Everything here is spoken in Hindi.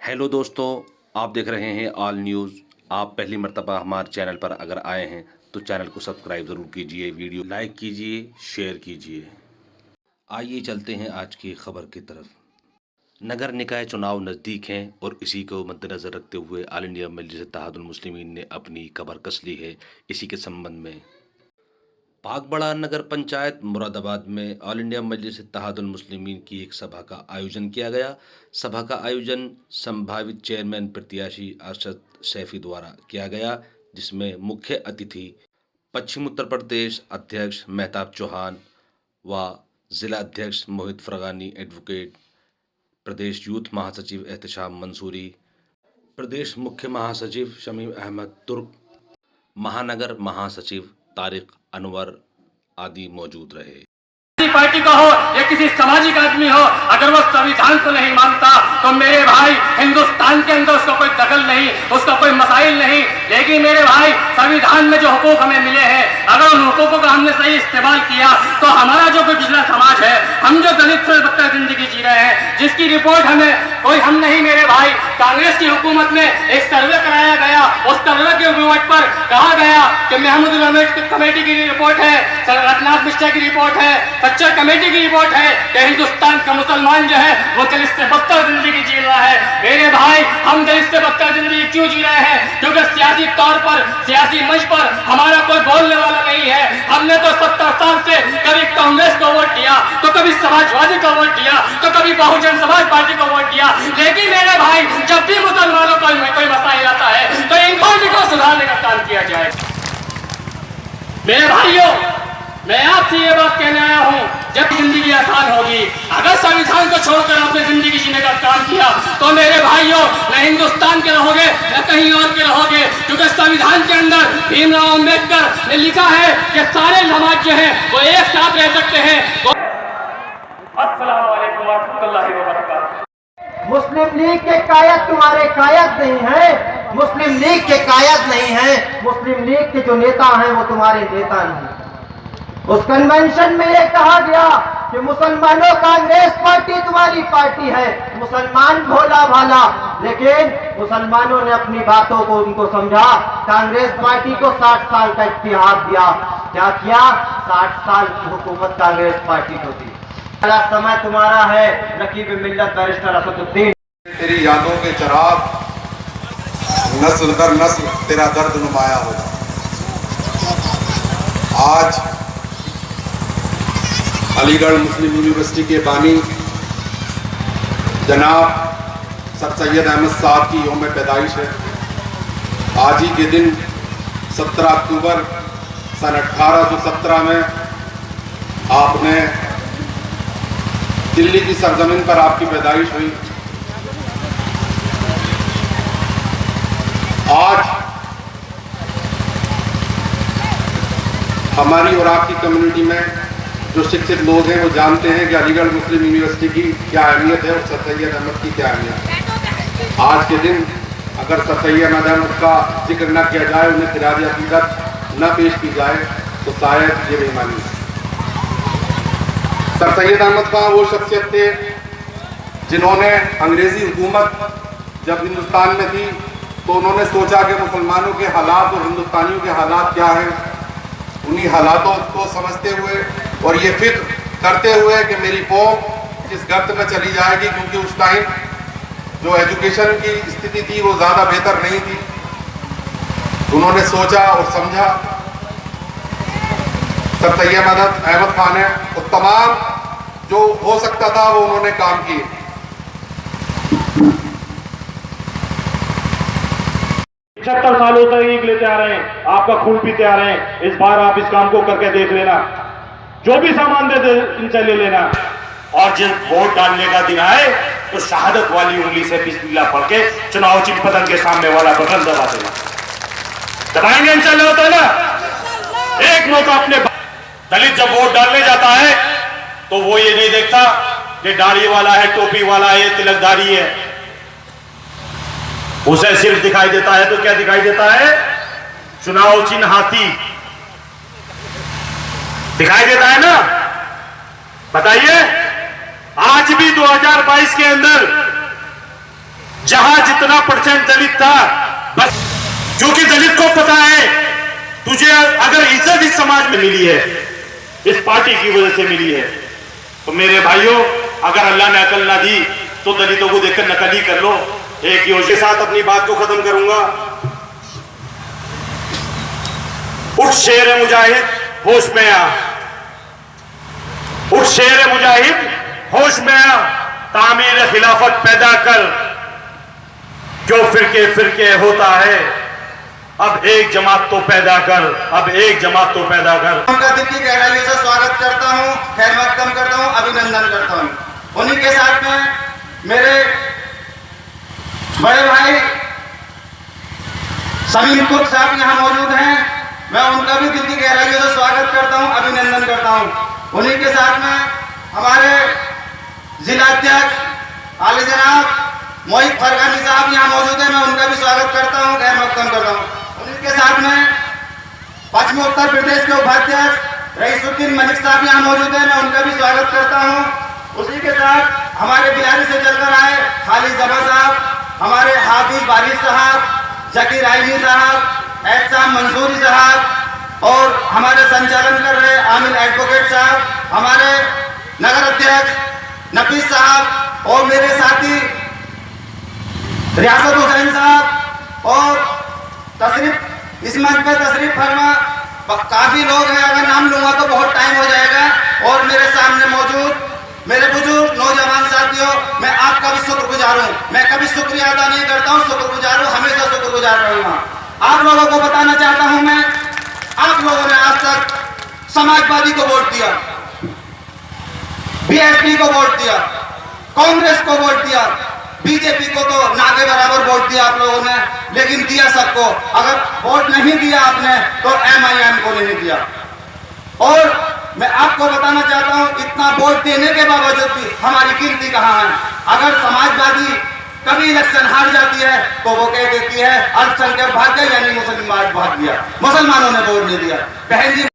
हेलो दोस्तों, आप देख रहे हैं ऑल न्यूज़। आप पहली मर्तबा हमारे चैनल पर अगर आए हैं तो चैनल को सब्सक्राइब ज़रूर कीजिए, वीडियो लाइक कीजिए, शेयर कीजिए। आइए चलते हैं आज की खबर की तरफ। नगर निकाय चुनाव नज़दीक हैं और इसी को मद्देनज़र रखते हुए ऑल इंडिया मजलिस इत्तेहादुल मुस्लिमीन ने अपनी खबर कस ली है। इसी के संबंध में पागबड़ा नगर पंचायत मुरादाबाद में ऑल इंडिया मजलिस इत्तेहादुल मुस्लिमीन की एक सभा का आयोजन किया गया। सभा का आयोजन संभावित चेयरमैन प्रत्याशी अरशद सैफी द्वारा किया गया, जिसमें मुख्य अतिथि पश्चिम उत्तर प्रदेश अध्यक्ष मेहताब चौहान व जिला अध्यक्ष मोहित फरगानी, एडवोकेट, प्रदेश यूथ महासचिव एहतशाम मंसूरी, प्रदेश मुख्य महासचिव शमीम अहमद तुर्क, महानगर महासचिव तारिक अनवर आदि मौजूद रहे। किसी पार्टी का हो या किसी सामाजिक आदमी हो, अगर वो संविधान को नहीं मानता तो मेरे भाई हिंदुस्तान के अंदर उसका कोई दखल नहीं, उसका कोई मसाइल नहीं। लेकिन मेरे भाई संविधान में जो हुकूक हमें मिले हैं, अगर उन हुकूकों का हमने सही इस्तेमाल किया तो हमारा जो पिछला समाज है, हम जो दलित से बदतर जिंदगी जी रहे हैं, जिसकी रिपोर्ट हमें कोई हम नहीं मेरे भाई, कांग्रेस की हुकूमत में एक सर्वे कराया गया। उस सर्वे के रिपोर्ट पर कहा गया कि महमूद कमेटी की रिपोर्ट है, रघुनाथ मिश्रा की रिपोर्ट है, सच्चर कमेटी की रिपोर्ट है कि हिंदुस्तान का मुसलमान जो है वो दलित से बदतर जिंदगी जी रहा है। मेरे भाई, हम दलित से बदतर जिंदगी क्यों जी रहे हैं? क्योंकि सियासी तौर पर, सियासी मंच पर हमारा कोई बोलने वाला नहीं है। हमने तो 70 साल से कभी कांग्रेस को वोट दिया, तो कभी समाजवादी को वोट दिया, तो कभी बहुजन समाज पार्टी को वोट दिया। लेकिन मेरे भाई, जब भी मुसलमानों का कोई मसाइल आता है तो इन पार्टी को सुधारने का काम किया जाए। मेरे भाइयों, मैं आपसे ये बात कहने आया हूँ, जब जिंदगी आसान होगी, अगर संविधान को छोड़कर आपने जिंदगी जीने का काम किया तो मेरे भाइयों, न हिंदुस्तान के रहोगे न कहीं और के रहोगे। क्योंकि संविधान के अंदर भीमराव अम्बेडकर ने लिखा है कि सारे समाज जो है वो एक साथ रह सकते हैं। अस्सलाम वालेकुम रहमतुल्लाहि व बरकातहू। मुस्लिम लीग के कायद तुम्हारे कायद नहीं है, मुस्लिम लीग के कायद नहीं है, मुस्लिम लीग के जो नेता हैं वो तुम्हारे नेता नहीं। उस कन्वेंशन में ये कहा गया कि मुसलमानों, कांग्रेस पार्टी तुम्हारी पार्टी है, मुसलमान भोला भाला। लेकिन मुसलमानों ने अपनी बातों को उनको समझा, कांग्रेस पार्टी को 60 साल का इख्तियार दिया। क्या किया? 60 साल की हुकूमत कांग्रेस पार्टी को दी। पहला समय तुम्हारा है, नकीब मिल्लत बैरिस्टर असदुद्दीन। तेरी यादों के चराग नस्ल दर नस्ल तेरा दर्द नुमाया होगा। आज अलीगढ़ मुस्लिम यूनिवर्सिटी के बानी जनाब सर सैयद अहमद साहब की यौम पैदाइश है। आज ही के दिन 17 अक्टूबर सन 1817 में आपने दिल्ली की सरजमीन पर आपकी पैदाइश हुई। आज हमारी और आपकी कम्युनिटी में जो शिक्षित लोग हैं वो जानते हैं कि अलीगढ़ मुस्लिम यूनिवर्सिटी की क्या अहमियत है और सर सैयद अहमद की क्या अहमियत है। आज के दिन अगर सर सैयद अहमद का जिक्र न किया जाए, उन्हें खिराज अकीदत न पेश की जाए तो शायद ये बेईमानी है। सर सैयद अहमद खान वो शख्सियत थे जिन्होंने अंग्रेजी हुकूमत जब हिंदुस्तान में थी तो उन्होंने सोचा कि मुसलमानों के हालात और हिंदुस्तानियों के हालात क्या हैं। उन्हीं हालातों को समझते हुए और ये फिक्र करते हुए कि मेरी कौम इस गर्त में चली जाएगी, क्योंकि उस टाइम जो एजुकेशन की स्थिति थी वो ज़्यादा बेहतर नहीं थी, उन्होंने सोचा और समझा। सर सैयद अहमद खान है और तमाम जो हो सकता था वो उन्होंने काम किए। 75 सालों से ईंट लेते आ रहे हैं, आपका खून पीते आ रहे हैं। इस बार आप इस काम को करके देख लेना, जो भी सामान दे इनसे ले लेना। और जब वोट डालने का दिन आए तो शहादत वाली उंगली से बिस्मिल्लाह पढ़ के चुनाव चिन्ह पतन के सामने वाला बटन दबा देना। दबाएंगे इंशाल्लाह ताला। एक मौका अपने दलित जब वोट डालने जाता है तो वो ये नहीं देखता कि दाढ़ी वाला है, टोपी वाला है, तिलकधारी है। उसे सिर्फ दिखाई देता है तो क्या दिखाई देता है? चुनाव चिन्ह हाथी दिखाई देता है ना। बताइए, आज भी 2022 के अंदर जहां जितना परसेंट दलित था, बस क्योंकि दलित को पता है तुझे अगर इज्जत इस समाज में मिली है, इस पार्टी की वजह से मिली है, तो मेरे भाइयों अगर अल्लाह ने अकल ना दी तो दलितों को देखकर नकल ही कर लो। एक योजना के साथ अपनी बात को खत्म करूंगा। उठ शेर मुजाहिद होश में आ, उठ शेर मुजाहिद होश में आ, तामीर खिलाफत पैदा कर, जो फिरके फिरके होता है, अब एक जमात तो पैदा कर, अब एक जमात तो पैदा कर। उनका दिल की गहराइयों से स्वागत करता हूं, खैर मकदम करता हूं, अभिनंदन करता हूं। उन्हीं के साथ में मेरे बड़े भाई समीम तुर्क साहब यहाँ मौजूद हैं, मैं उनका भी दिल की गहराइयों से स्वागत करता हूं, अभिनंदन करता हूं। उन्हीं के साथ में हमारे जिला अध्यक्ष आले जनाब मोहित फरगानी साहब यहाँ मौजूद हैं, मैं उनका भी स्वागत करता हूं, खैर मकदम करता हूं। उन्हीं के साथ में पश्चिमी उत्तर प्रदेश के उपाध्यक्ष रईसुद्दीन मलिक साहब यहाँ मौजूद हैं, मैं उनका भी स्वागत करता हूँ। उसी के साथ हमारे बिहारी से चलकर आए खालिद जमा साहब, हमारे हाफिज बारिश साहब, जकीर आइनी साहब, एहसान मंसूरी साहब और हमारे संचालन कर रहे आमिर एडवोकेट साहब, हमारे नगर अध्यक्ष नफीस साहब और मेरे साथी रियासत हुसैन साहब और तशरीफ इस मंच पर तशरीफ फरमा काफी लोग हैं, अगर नाम लूंगा तो बहुत टाइम हो जाएगा। और मेरे सामने मौजूद मेरे बुजुर्ग नौजवान साथियों, मैं आपका भी शुक्रगुजार हूँ, मैं कभी शुक्रिया अदा नहीं करता हूँ, शुक्रगुजार हूँ, हमेशा शुक्रगुजार रहूंगा। आप लोगों को बताना चाहता हूँ मैं, आप लोगों ने आज तक समाजवादी को वोट दिया, बीएसपी को वोट दिया, कांग्रेस को वोट दिया, बीजेपी को तो ना के बराबर वोट दिया आप लोगों ने, लेकिन दिया सबको। अगर वोट नहीं दिया आपने तो एमआईएम को नहीं दिया। और मैं आपको बताना चाहता हूं, इतना वोट देने के बावजूद भी हमारी गिनती कहां है। अगर समाजवादी कभी इलेक्शन हार जाती है तो वो कह देती है अल्पसंख्यक भाग गया, यानी मुसलमान भाग गया, मुसलमानों ने वोट नहीं दिया। बहन जी